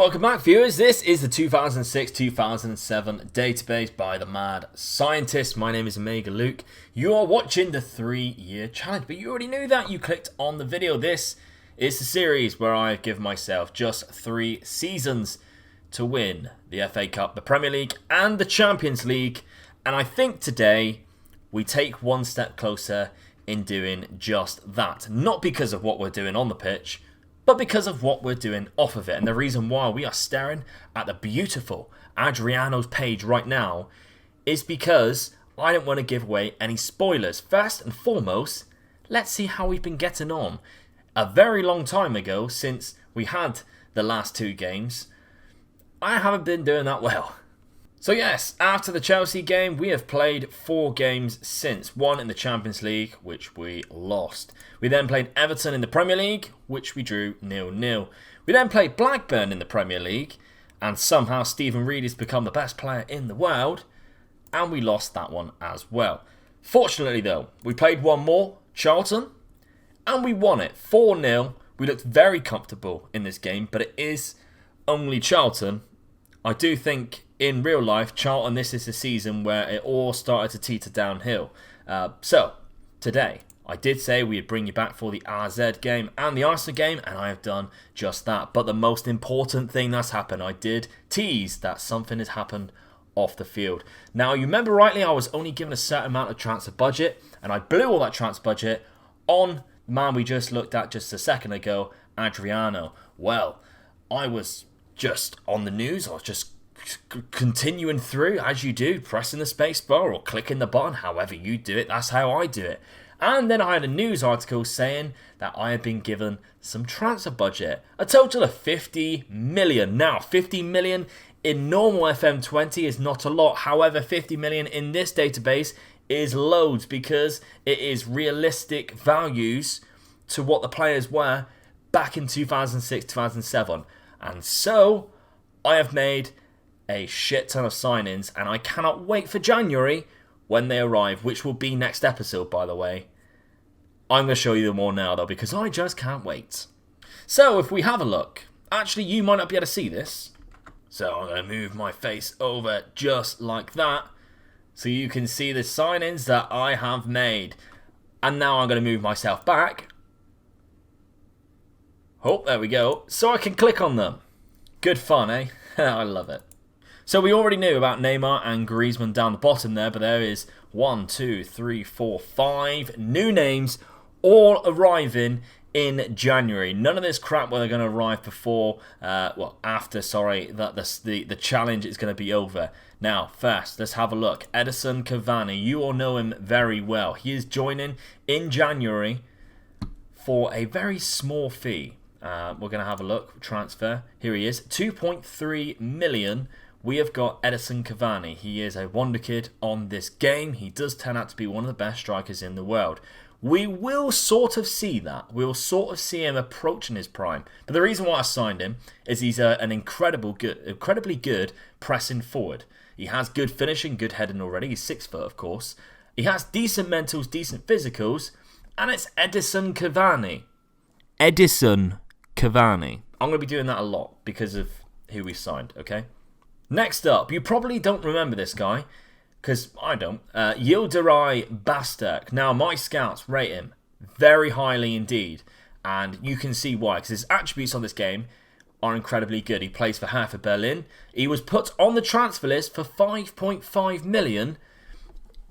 Welcome back, viewers. This is the 2006-2007 database by the Mad Scientist. My name is Omega Luke. You are watching the 3-year challenge, but you already knew that. You clicked on the video. This is the series where I give myself just 3 seasons to win the FA Cup, the Premier League, and the Champions League. And I think today we take one step closer in doing just that. Not because of what we're doing on the pitch, but because of what we're doing off of it. And the reason why we are staring at the beautiful Adriano's page right now is because I don't want to give away any spoilers. First and foremost, let's see how we've been getting on. A very long time ago, since we had the last 2 games, I haven't been doing that well. So yes, after the Chelsea game, we have played 4 games since. 1 in the Champions League, which we lost. We then played Everton in the Premier League, which we drew 0-0. We then played Blackburn in the Premier League, and somehow Stephen Reid has become the best player in the world, and we lost that one as well. Fortunately though, we played one more, Charlton, and we won it 4-0. We looked very comfortable in this game, but it is only Charlton. I do think in real life, Charlton, this is the season where it all started to teeter downhill. So, today, I did say we'd bring you back for the RZ game and the Arsenal game, and I have done just that. But the most important thing that's happened, I did tease that something has happened off the field. Now, you remember rightly, I was only given a certain amount of transfer budget, and I blew all that transfer budget on the man we just looked at just a second ago, Adriano. Well, I was just on the news, I was just continuing through as you do, pressing the space bar or clicking the button, however you do it, that's how I do it. And then I had a news article saying that I had been given some transfer budget, a total of 50 million. Now, 50 million in normal FM20 is not a lot, however 50 million in this database is loads because it is realistic values to what the players were back in 2006-2007. And so, I have made a shit ton of signings, and I cannot wait for January when they arrive, which will be next episode, by the way. I'm going to show you them all now, though, because I just can't wait. So, if we have a look, actually, you might not be able to see this. So, I'm going to move my face over just like that, so you can see the signings that I have made. And now I'm going to move myself back. Oh, there we go. So I can click on them. Good fun, eh? I love it. So we already knew about Neymar and Griezmann down the bottom there, but there is 1, 2, 3, 4, 5 new names all arriving in January. None of this crap where they're going to arrive before, after the challenge is going to be over. Now, first, let's have a look. Edison Cavani, you all know him very well. He is joining in January for a very small fee. We're going to have a look. Transfer. Here he is. 2.3 million. We have got Edison Cavani. He is a wonder kid on this game. He does turn out to be one of the best strikers in the world. We will sort of see that. We'll sort of see him approaching his prime. But the reason why I signed him is he's an incredibly good pressing forward. He has good finishing, good heading already. He's 6 foot, of course. He has decent mentals, decent physicals. And it's Edison Cavani. Edison Cavani. I'm going to be doing that a lot because of who we signed, okay? Next up, you probably don't remember this guy, because I don't. Yildiray Bastek. Now, my scouts rate him very highly indeed, and you can see why, because his attributes on this game are incredibly good. He plays for Hertha Berlin. He was put on the transfer list for 5.5 million.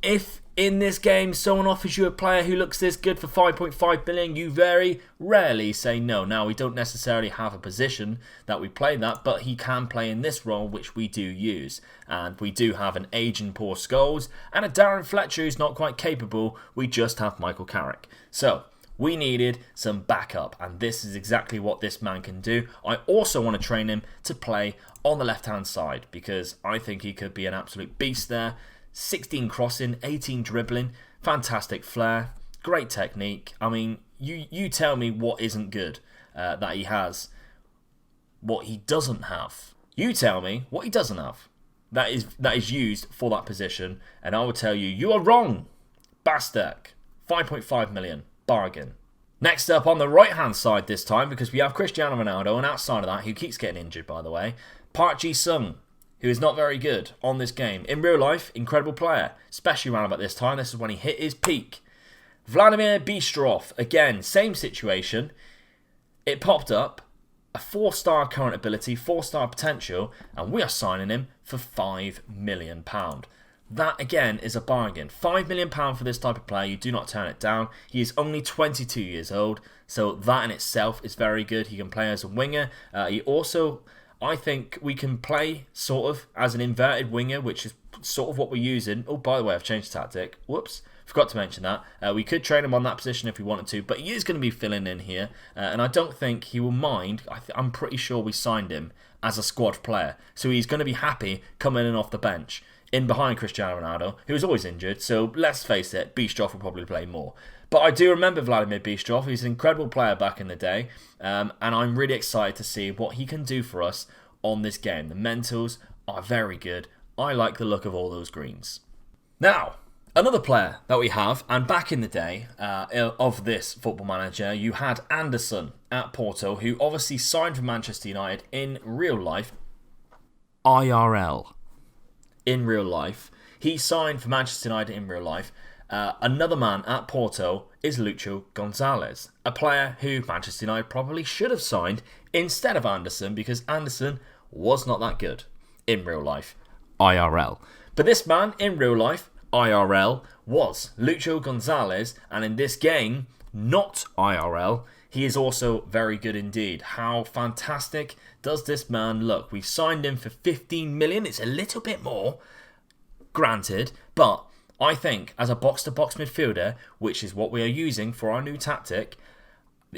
If in this game someone offers you a player who looks this good for 5.5 million, you very rarely say no. Now, we don't necessarily have a position that we play that, but he can play in this role, which we do use. And we do have an aging Paul Scholes and a Darren Fletcher who's not quite capable. We just have Michael Carrick. So, we needed some backup, and this is exactly what this man can do. I also want to train him to play on the left-hand side, because I think he could be an absolute beast there. 16 crossing, 18 dribbling, fantastic flair, great technique. I mean, you tell me what isn't good that he has, what he doesn't have. You tell me what he doesn't have that is used for that position, and I will tell you, you are wrong. Bastek, 5.5 million, bargain. Next up on the right-hand side this time, because we have Cristiano Ronaldo, and outside of that, who keeps getting injured, by the way, Park Ji-sung, who is not very good on this game. In real life, incredible player, especially around about this time. This is when he hit his peak. Vladimir Bistrov, again, same situation. It popped up, a 4-star current ability, 4-star potential, and we are signing him for £5 million. That, again, is a bargain. £5 million for this type of player. You do not turn it down. He is only 22 years old, so that in itself is very good. He can play as a winger. He also, I think, we can play sort of as an inverted winger, which is sort of what we're using. Oh, by the way, I've changed tactic. Whoops. Forgot to mention that. We could train him on that position if we wanted to, but he is going to be filling in here, and I don't think he will mind. I'm pretty sure we signed him as a squad player, so he's going to be happy coming in off the bench, in behind Cristiano Ronaldo, who is always injured, so let's face it, Bistrov will probably play more. But I do remember Vladimir Bistrov. He's an incredible player back in the day, and I'm really excited to see what he can do for us on this game. The mentals are very good. I like the look of all those greens. Now, another player that we have, and back in the day of this Football Manager, you had Anderson at Porto, who obviously signed for Manchester United in real life. IRL. In real life. He signed for Manchester United in real life. Another man at Porto is Lucho Gonzalez, a player who Manchester United probably should have signed instead of Anderson, because Anderson was not that good in real life. IRL. But this man in real life, IRL, was Lucho Gonzalez, and in this game, not IRL, he is also very good indeed. How fantastic does this man look? We've signed him for 15 million. It's a little bit more, granted, but I think as a box-to-box midfielder, which is what we are using for our new tactic,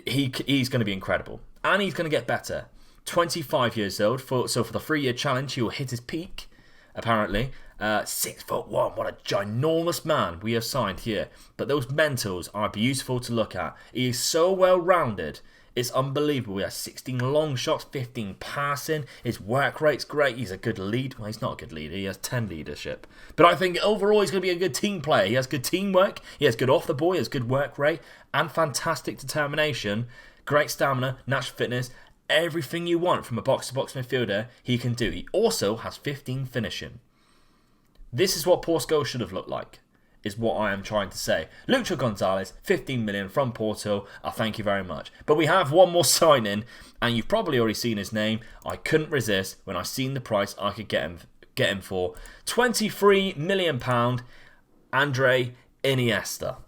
he's going to be incredible. And he's going to get better. 25 years old, so for the 3-year challenge, he will hit his peak, apparently. 6'1", what a ginormous man we have signed here. But those mentals are beautiful to look at. He is so well rounded. It's unbelievable. He has 16 long shots, 15 passing. His work rate's great. He's a good lead. Well, he's not a good leader. He has 10 leadership. But I think overall he's going to be a good team player. He has good teamwork. He has good off the ball. He has good work rate and fantastic determination. Great stamina, natural fitness. Everything you want from a box-to-box midfielder, he can do. He also has 15 finishing. This is what Porto should have looked like, is what I am trying to say. Lucho Gonzalez, 15 million from Porto. Thank you very much. But we have one more sign-in, and you've probably already seen his name. I couldn't resist when I seen the price I could get him for. £23 million, Andre Iniesta.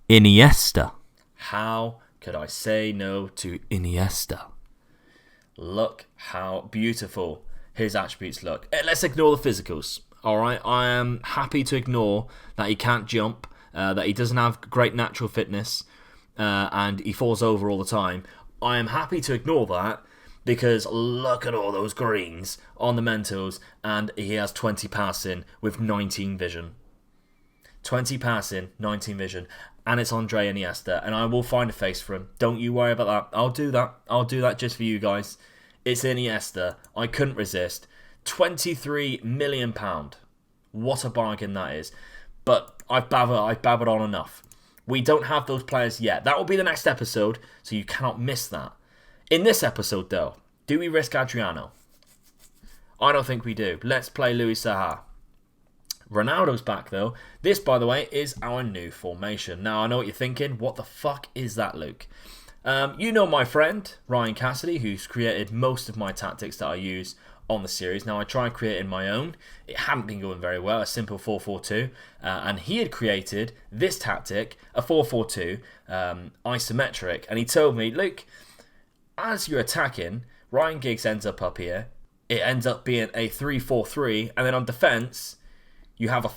Iniesta. How could I say no to Iniesta? Look how beautiful his attributes look. Let's ignore the physicals. Alright, I am happy to ignore that he can't jump, that he doesn't have great natural fitness, and he falls over all the time. I am happy to ignore that, because look at all those greens on the mentals, and he has 20 passing with 19 vision. 20 passing, 19 vision, and it's Andre Iniesta, and I will find a face for him. Don't you worry about that. I'll do that. I'll do that just for you guys. It's Iniesta. I couldn't resist. £23 million. What a bargain that is. But I've babbled on enough. We don't have those players yet. That will be the next episode, so you cannot miss that. In this episode, though, do we risk Adriano? I don't think we do. Let's play Luis Saha. Ronaldo's back, though. This, by the way, is our new formation. Now, I know what you're thinking. What the fuck is that, Luke? You know my friend, Ryan Cassidy, who's created most of my tactics that I use on the series. Now, I tried creating my own. It hadn't been going very well, a simple 4-4-2. And he had created this tactic, a 4-4-2, isometric. And he told me, look, as you're attacking, Ryan Giggs ends up here. It ends up being a 3-4-3. And then on defence, you have a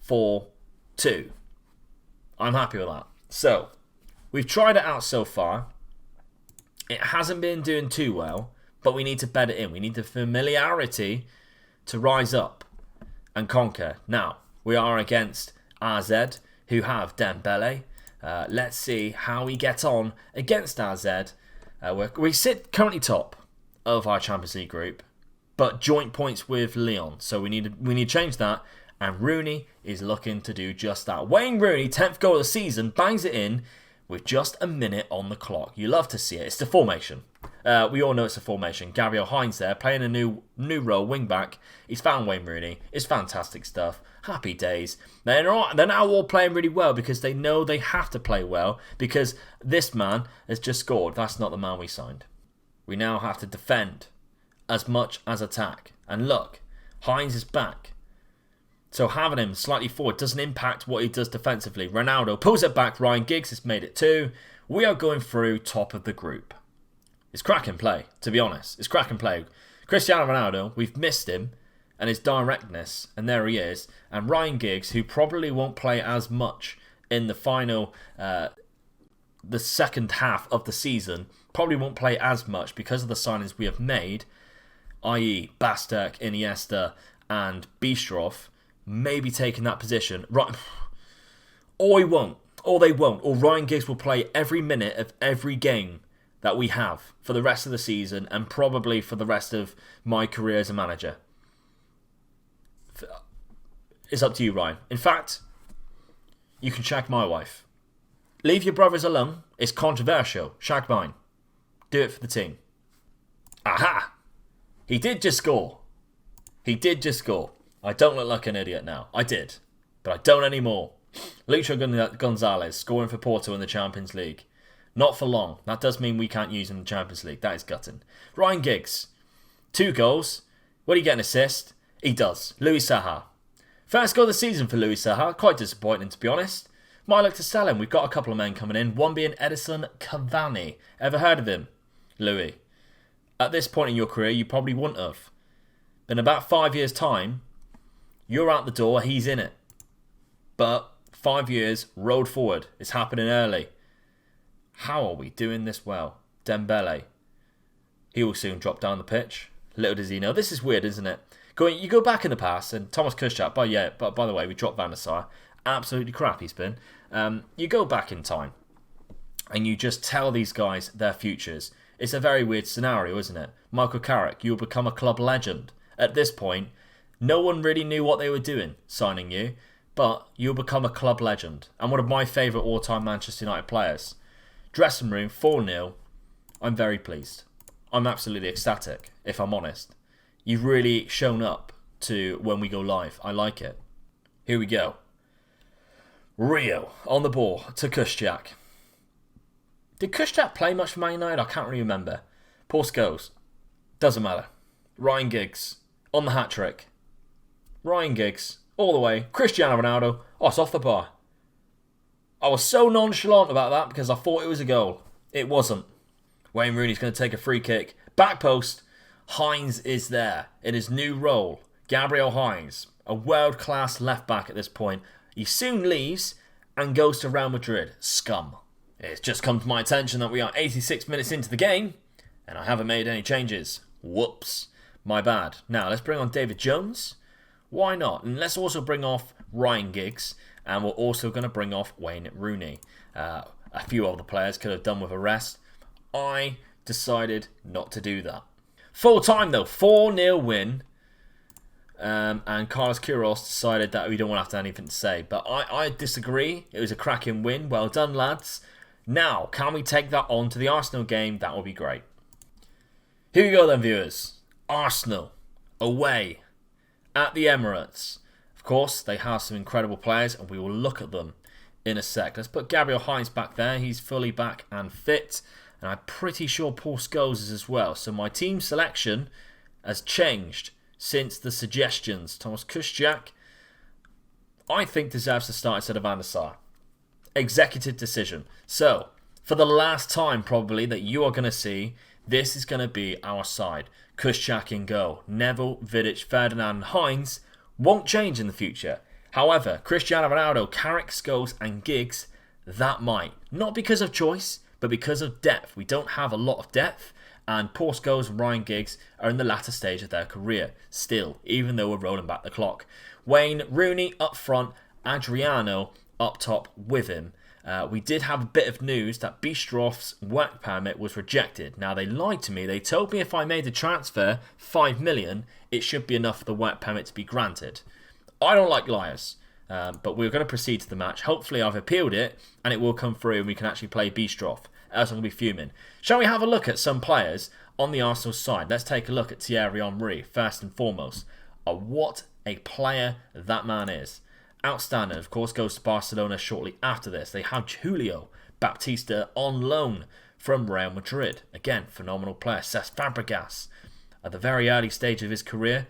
4-4-2. I'm happy with that. So, we've tried it out so far. It hasn't been doing too well. But we need to bed it in. We need the familiarity to rise up and conquer. Now, we are against AZ, who have Dembele. Let's see how we get on against AZ. We sit currently top of our Champions League group, but joint points with Lyon. So we need to change that. And Rooney is looking to do just that. Wayne Rooney, 10th goal of the season, bangs it in with just a minute on the clock. You love to see it. It's the formation. We all know it's a formation. Gabriel Hines there, playing a new role, wing-back. He's found Wayne Rooney. It's fantastic stuff. Happy days. They're now all playing really well because they know they have to play well because this man has just scored. That's not the man we signed. We now have to defend as much as attack. And look, Hines is back. So having him slightly forward doesn't impact what he does defensively. Ronaldo pulls it back. Ryan Giggs has made it 2. We are going through top of the group. It's cracking play, to be honest. It's cracking play. Cristiano Ronaldo, we've missed him and his directness, and there he is. And Ryan Giggs, who probably won't play as much in the final, the second half of the season, probably won't play as much because of the signings we have made, i.e. Bastek, Iniesta, and Bistroff, maybe taking that position. Right. Or he won't. Or they won't. Or Ryan Giggs will play every minute of every game that we have for the rest of the season and probably for the rest of my career as a manager. It's up to you, Ryan. In fact, you can shag my wife. Leave your brothers alone. It's controversial. Shag mine. Do it for the team. Aha! He did just score. He did just score. I don't look like an idiot now. I did. But I don't anymore. Lucho Gonzalez scoring for Porto in the Champions League. Not for long. That does mean we can't use him in the Champions League. That is gutting. Ryan Giggs. 2 goals. Will he get an assist? He does. Luis Saha. First goal of the season for Luis Saha. Quite disappointing, to be honest. Might look to sell him. We've got a couple of men coming in. One being Edison Cavani. Ever heard of him? Louis. At this point in your career, you probably wouldn't have. In about 5 years' time, you're out the door, he's in it. But 5 years, road forward. It's happening early. How are we doing this well? Dembele. He will soon drop down the pitch. Little does he know. This is weird, isn't it? You go back in the past, and Thomas Kuszczak, by the way, we dropped Van der Sar. Absolutely crap he's been. You go back in time, and you just tell these guys their futures. It's a very weird scenario, isn't it? Michael Carrick, you'll become a club legend. At this point, no one really knew what they were doing, signing you, but you'll become a club legend. And one of my favourite all-time Manchester United players. Dressing room, 4-0. I'm very pleased. I'm absolutely ecstatic, if I'm honest. You've really shown up to when we go live. I like it. Here we go. Rio on the ball to Kuszczak. Did Kuszczak play much for Man United? I can't really remember. Paul Scholes. Doesn't matter. Ryan Giggs on the hat-trick. Ryan Giggs all the way. Cristiano Ronaldo. Oh, it's off the bar. I was so nonchalant about that because I thought it was a goal. It wasn't. Wayne Rooney's going to take a free kick. Back post. Hines is there in his new role. Gabriel Hines, a world-class left-back at this point. He soon leaves and goes to Real Madrid. Scum. It's just come to my attention that we are 86 minutes into the game and I haven't made any changes. Whoops. My bad. Now, let's bring on David Jones. Why not? And let's also bring off Ryan Giggs. And we're also going to bring off Wayne Rooney. A few other players could have done with a rest. I decided not to do that. Full time though. 4-0 win. And Carlos Queiroz decided that we don't want to have anything to say. But I disagree. It was a cracking win. Well done, lads. Now, can we take that on to the Arsenal game? That would be great. Here we go then, viewers. Arsenal. Away. At the Emirates. Of course, they have some incredible players, and we will look at them in a sec. Let's put Gabriel Hines back there. He's fully back and fit. And I'm pretty sure Paul Scholes is as well. So my team selection has changed since the suggestions. Thomas Kuszczak, I think, deserves to start instead of Van der Sar. Executive decision. So, for the last time probably that you are going to see, this is going to be our side. Kuszczak in goal. Neville, Vidic, Ferdinand, Hines won't change in the future. However, Cristiano Ronaldo, Carrick, Scholes and Giggs, that might. Not because of choice, but because of depth. We don't have a lot of depth, and Paul Scholes and Ryan Giggs are in the latter stage of their career still, even though we're rolling back the clock. Wayne Rooney up front, Adriano up top with him. We did have a bit of news that Bistroff's work permit was rejected. Now, they lied to me. They told me if I made the transfer, 5 million, it should be enough for the work permit to be granted. I don't like liars. But we're going to proceed to the match. Hopefully I've appealed it and it will come through and we can actually play Bistroff. Else I'm going to be fuming. Shall we have a look at some players on the Arsenal side? Let's take a look at Thierry Henry first and foremost. What a player that man is. Outstanding. Of course, goes to Barcelona shortly after this. They have Julio Baptista on loan from Real Madrid. Again, phenomenal player. Cesc Fabregas at the very early stage of his career.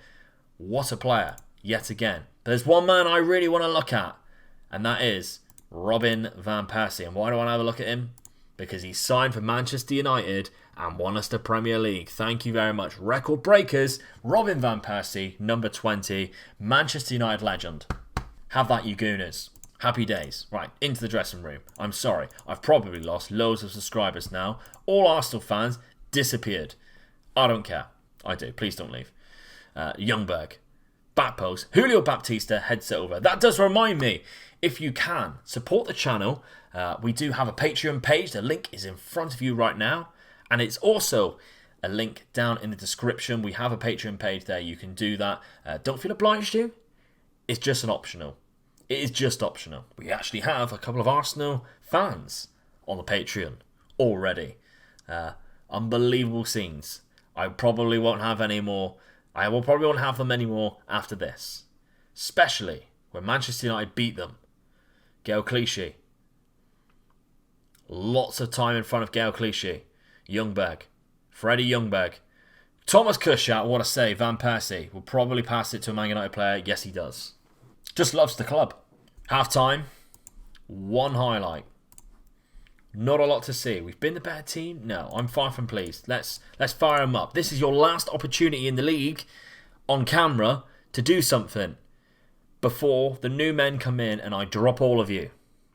What a player, yet again. There's one man I really want to look at, and that is Robin van Persie. And why do I want to have a look at him? Because he signed for Manchester United and won us the Premier League. Thank you very much. Record breakers, Robin van Persie, number 20, Manchester United legend. Have that, you Gooners. Happy days. Right, into the dressing room. I'm sorry, I've probably lost loads of subscribers now. All Arsenal fans disappeared. I don't care. I do. Please don't leave. Youngberg. Back post. Julio Baptista heads it over. That does remind me, if you can, support the channel. We do have a Patreon page. The link is in front of you right now. And it's also a link down in the description. We have a Patreon page there. You can do that. Don't feel obliged to. It's just an optional. It is just optional. We actually have a couple of Arsenal fans on the Patreon already. Unbelievable scenes. I probably won't have any more. I will probably won't have them anymore after this. Especially when Manchester United beat them. Gael Clichy. Lots of time in front of Gael Clichy. Youngberg. Freddie Youngberg. Thomas Kuszczak, what a save. Van Persie will probably pass it to a Man United player. Yes, he does. Just loves the club. Half time. One highlight. Not a lot to see. We've been the better team? No, I'm far from pleased. Let's fire them up. This is your last opportunity in the league on camera to do something before the new men come in and I drop all of you.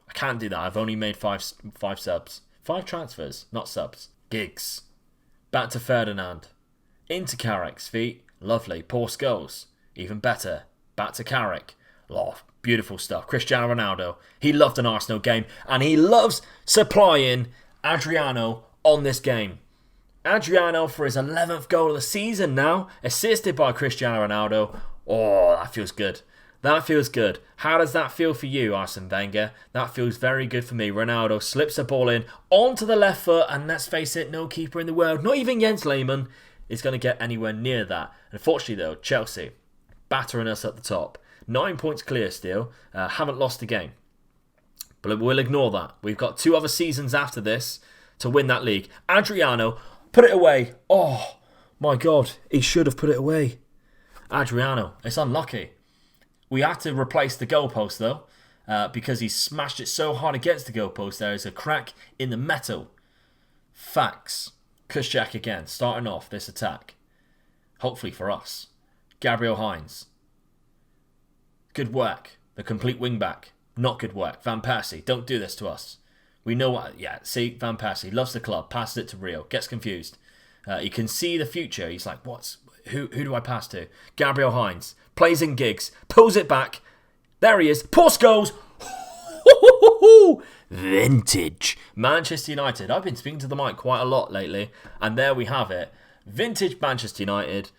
I can't do that. I've only made five subs. 5 transfers, not subs. Giggs. Back to Ferdinand. Into Carrick's feet. Lovely. Poor Scholes. Even better. Back to Carrick. Oh, beautiful stuff. Cristiano Ronaldo. He loved an Arsenal game and he loves supplying Adriano on this game. Adriano for his 11th goal of the season now. Assisted by Cristiano Ronaldo. Oh, that feels good. That feels good. How does that feel for you, Arsene Wenger? That feels very good for me. Ronaldo slips the ball in onto the left foot and let's face it, no keeper in the world, not even Jens Lehmann, is going to get anywhere near that. Unfortunately though, Chelsea battering us at the top. 9 points clear still. Haven't lost a game. But we'll ignore that. We've got 2 other seasons after this to win that league. Adriano, put it away. Oh, my God. He should have put it away. Adriano, it's unlucky. We had to replace the goalpost, though, because he smashed it so hard against the goalpost. There is a crack in the metal. Facts. Kuszczak again, starting off this attack. Hopefully for us. Gabriel Hines. Good work. The complete wing-back. Not good work. Van Persie, don't do this to us. We know what... Yeah, see, Van Persie loves the club. Passes it to Rio. Gets confused. He can see the future. He's like, what's... Who do I pass to? Gabriel Hines. Plays in Giggs. Pulls it back. There he is. Poor Scholes. Vintage. Manchester United. I've been speaking to the mic quite a lot lately. And there we have it. Vintage Manchester United.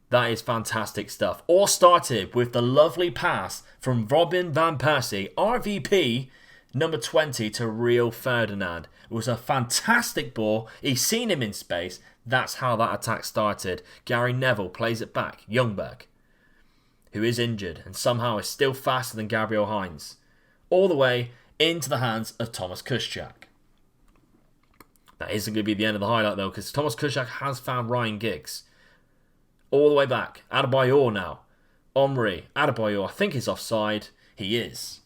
That is fantastic stuff. All started with the lovely pass from Robin van Persie, RVP, number 20, to Rio Ferdinand. It was a fantastic ball. He's seen him in space. That's how that attack started. Gary Neville plays it back. Youngberg, who is injured and somehow is still faster than Gabriel Hines. All the way into the hands of Thomas Kuszczak. That isn't going to be the end of the highlight though, because Thomas Kuszczak has found Ryan Giggs. All the way back. Adebayor now. Omri. Adebayor, I think he's offside. He is.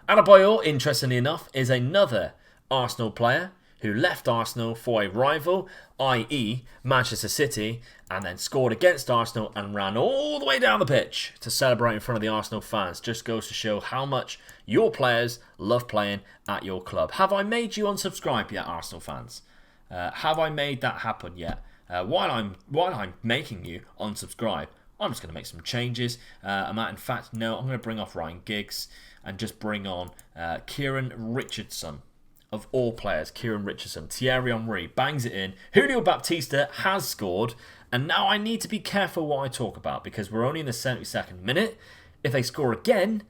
Adebayor, interestingly enough, is another Arsenal player who left Arsenal for a rival, i.e. Manchester City, and then scored against Arsenal and ran all the way down the pitch to celebrate in front of the Arsenal fans. Just goes to show how much your players love playing at your club. Have I made you unsubscribe yet, Arsenal fans? Have I made that happen yet? While I'm making you unsubscribe, I'm just going to make some changes. In fact, no, I'm going to bring off Ryan Giggs and just bring on Kieran Richardson. Of all players, Kieran Richardson. Thierry Henry bangs it in. Julio Baptista has scored. And now I need to be careful what I talk about because we're only in the 72nd minute. If they score again,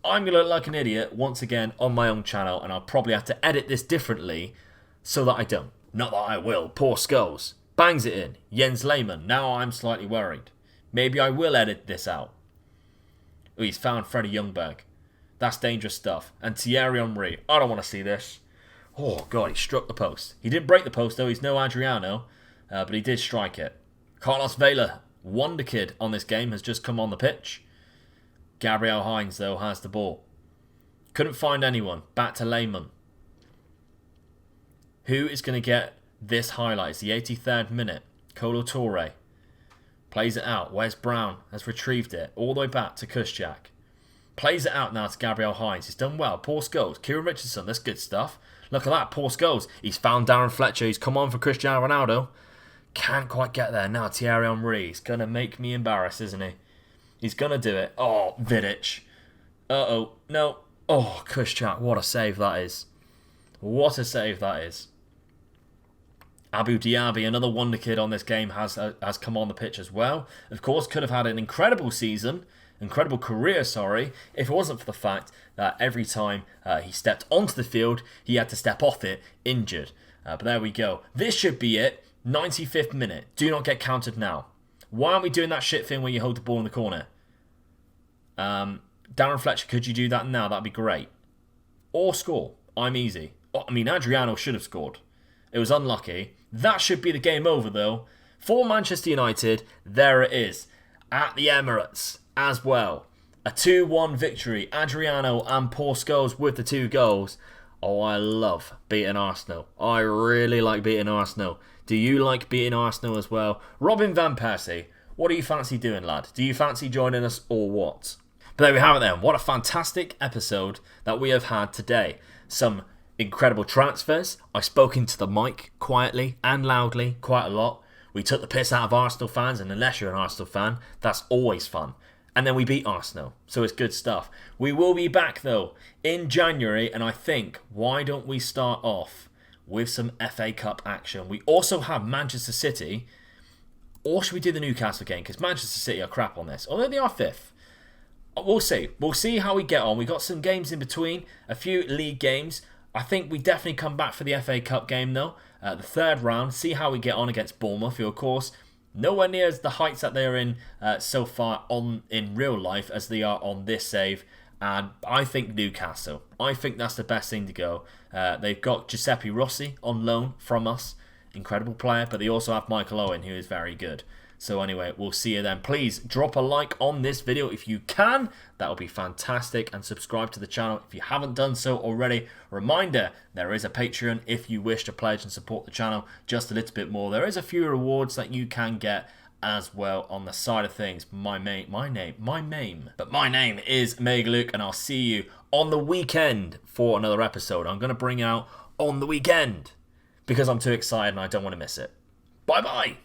I'm going to look like an idiot once again on my own channel, and I'll probably have to edit this differently so that I don't. Not that I will. Poor Skulls. Bangs it in. Jens Lehmann. Now I'm slightly worried. Maybe I will edit this out. Oh, he's found Freddie Ljungberg. That's dangerous stuff. And Thierry Henry. I don't want to see this. Oh, God, he struck the post. He didn't break the post, though. He's no Adriano. But he did strike it. Carlos Vela, wonder kid on this game, has just come on the pitch. Gabriel Hines, though, has the ball. Couldn't find anyone. Back to Lehmann. Who is going to get this highlight? It's the 83rd minute. Kolo Touré plays it out. Wes Brown has retrieved it all the way back to Kuszczak. Plays it out now to Gabriel Hines. He's done well. Poor Scholes. Kieran Richardson. That's good stuff. Look at that. Poor Scholes. He's found Darren Fletcher. He's come on for Cristiano Ronaldo. Can't quite get there. Now Thierry Henry. He's going to make me embarrassed, isn't he? He's going to do it. Oh, Vidic. Uh-oh. No. Oh, Kuszczak. What a save that is. What a save that is. Abu Diaby, another wonder kid on this game, has come on the pitch as well. Of course, could have had an incredible season, incredible career, sorry, if it wasn't for the fact that every time he stepped onto the field, he had to step off it injured. But there we go. This should be it. 95th minute. Do not get countered now. Why aren't we doing that shit thing where you hold the ball in the corner? Darren Fletcher, could you do that now? That'd be great. Or score. I'm easy. Oh, I mean, Adriano should have scored. It was unlucky. That should be the game over, though. For Manchester United, there it is. At the Emirates as well. A 2-1 victory. Adriano and Paul Scholes with the 2 goals. Oh, I love beating Arsenal. I really like beating Arsenal. Do you like beating Arsenal as well? Robin Van Persie, what do you fancy doing, lad? Do you fancy joining us or what? But there we have it then. What a fantastic episode that we have had today. Some incredible transfers. I spoke into the mic quietly and loudly quite a lot. We took the piss out of Arsenal fans, and unless you're an Arsenal fan, that's always fun. And then we beat Arsenal, so it's good stuff. We will be back though in January, and I think, why don't we start off with some FA Cup action? We also have Manchester City, or should we do the Newcastle game? Because Manchester City are crap on this, although they are 5th. We'll see. We'll see how we get on. We've got some games in between, a few league games. I think we definitely come back for the FA Cup game though. The 3rd round, see how we get on against Bournemouth, who of course nowhere near as the heights that they're in so far in real life as they are on this save. And I think Newcastle. I think that's the best thing to go. They've got Giuseppe Rossi on loan from us. Incredible player, but they also have Michael Owen, who is very good. So anyway, we'll see you then. Please drop a like on this video if you can. That would be fantastic. And subscribe to the channel if you haven't done so already. Reminder, there is a Patreon if you wish to pledge and support the channel just a little bit more. There is a few rewards that you can get as well on the side of things. My name is Mega Luke, and I'll see you on the weekend for another episode. I'm going to bring out on the weekend because I'm too excited and I don't want to miss it. Bye-bye.